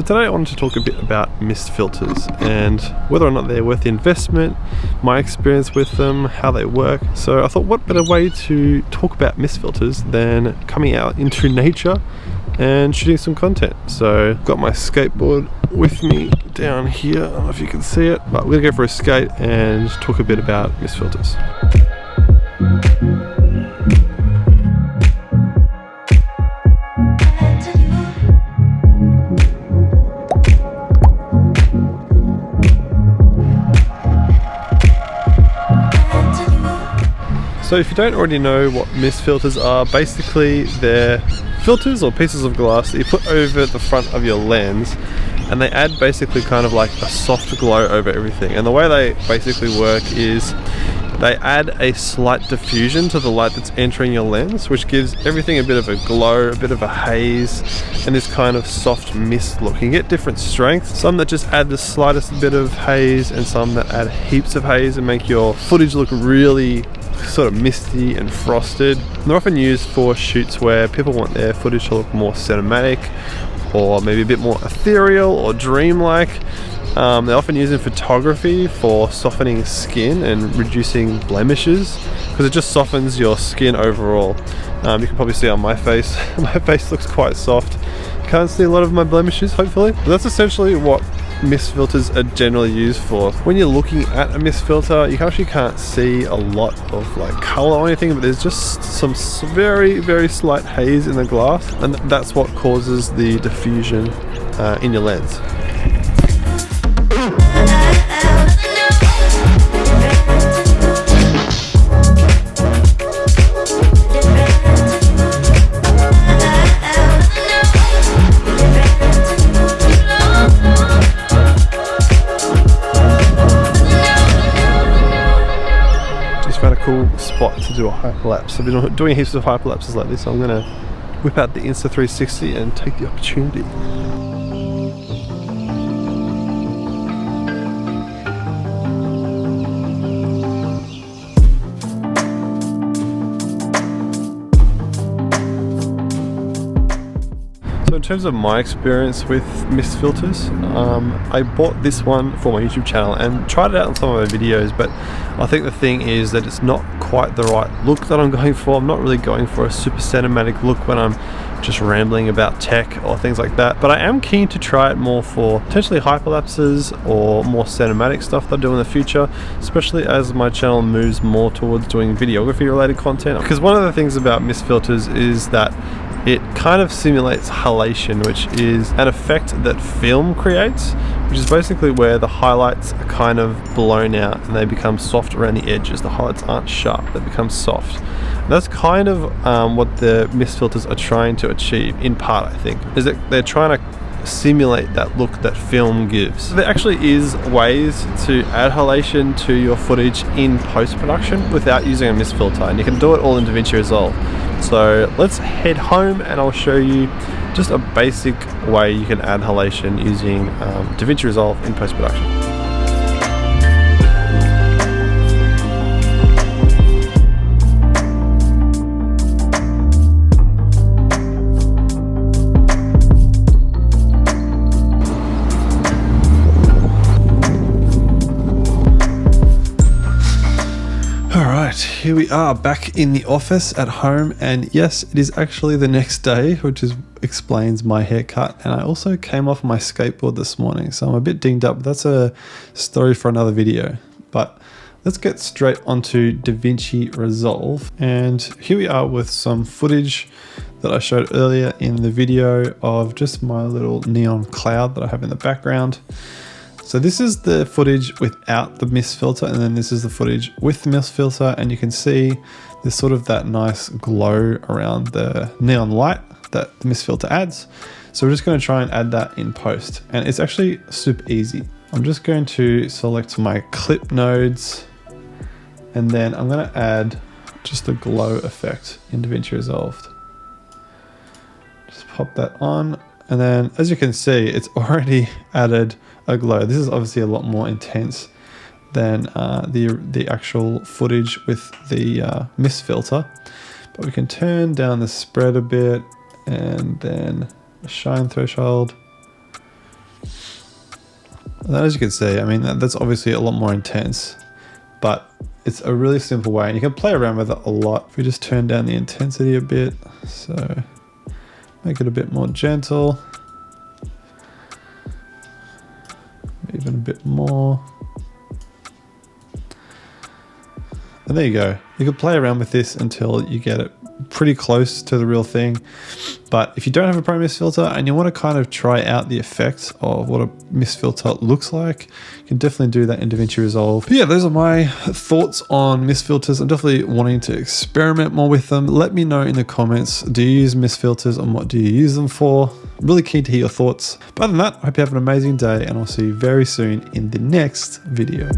So today I wanted to talk a bit about mist filters and whether or not they're worth the investment, my experience with them, how they work. So I thought, what better way to talk about mist filters than coming out into nature and shooting some content. So I've got my skateboard with me down here. I don't know if you can see it, but we're gonna go for a skate and talk a bit about mist filters. So if you don't already know what mist filters are, basically they're filters or pieces of glass that you put over the front of your lens, and they add basically kind of like a soft glow over everything. And the way they basically work is they add a slight diffusion to the light that's entering your lens, which gives everything a bit of a glow, a bit of a haze, and this kind of soft mist look. You can get different strengths, some that just add the slightest bit of haze and some that add heaps of haze and make your footage look really sort of misty and frosted. And they're often used for shoots where people want their footage to look more cinematic or maybe a bit more ethereal or dreamlike. They're often used in photography for softening skin and reducing blemishes because it just softens your skin overall. You can probably see on my face, my face looks quite soft. Can't see a lot of my blemishes, hopefully. But that's essentially what mist filters are generally used for. When you're looking at a mist filter, you actually can't see a lot of like color or anything, but there's just some very, very slight haze in the glass, and that's what causes the diffusion in your lens. Found a cool spot to do a hyperlapse. I've been doing heaps of hyperlapses lately, so I'm going to whip out the Insta360 and take the opportunity. So in terms of my experience with mist filters, I bought this one for my YouTube channel and tried it out on some of my videos, but I think the thing is that it's not quite the right look that I'm going for. I'm not really going for a super cinematic look when I'm just rambling about tech or things like that, but I am keen to try it more for potentially hyperlapses or more cinematic stuff that I do in the future, especially as my channel moves more towards doing videography related content. Because one of the things about mist filters is that it kind of simulates halation, which is an effect that film creates, which is basically where the highlights are kind of blown out and they become soft around the edges. The highlights aren't sharp, they become soft. And that's kind of what the mist filters are trying to achieve, in part, I think, is that they're trying to simulate that look that film gives. So there actually is ways to add halation to your footage in post-production without using a mist filter, and you can do it all in Davinci Resolve. So let's head home and I'll show you just a basic way you can add halation using Davinci Resolve in post-production. Here we are back in the office at home, and yes, it is actually the next day, which explains my haircut. And I also came off my skateboard this morning, so I'm a bit dinged up, but that's a story for another video. But let's get straight onto Davinci Resolve, and here we are with some footage that I showed earlier in the video of just my little neon cloud that I have in the background. So this is the footage without the mist filter, and then this is the footage with the mist filter, and you can see there's sort of that nice glow around the neon light that the mist filter adds. So we're just going to try and add that in post, and it's actually super easy. I'm just going to select my clip nodes, and then I'm going to add just a glow effect in Davinci Resolve. Just pop that on, and then as you can see, it's already added a glow. This is obviously a lot more intense than the actual footage with the mist filter, but we can turn down the spread a bit and then shine threshold, As you can see, I mean, that's obviously a lot more intense, but it's a really simple way and you can play around with it a lot. If we just turn down the intensity a bit, so make it a bit more gentle, even a bit more. And there you go. You can play around with this until you get it pretty close to the real thing. But if you don't have a Pro Mist filter and you want to kind of try out the effects of what a mist filter looks like, you can definitely do that in Davinci Resolve. But yeah, those are my thoughts on mist filters. I'm definitely wanting to experiment more with them. Let me know in the comments, do you use mist filters and what do you use them for? I'm really keen to hear your thoughts. But other than that, I hope you have an amazing day and I'll see you very soon in the next video.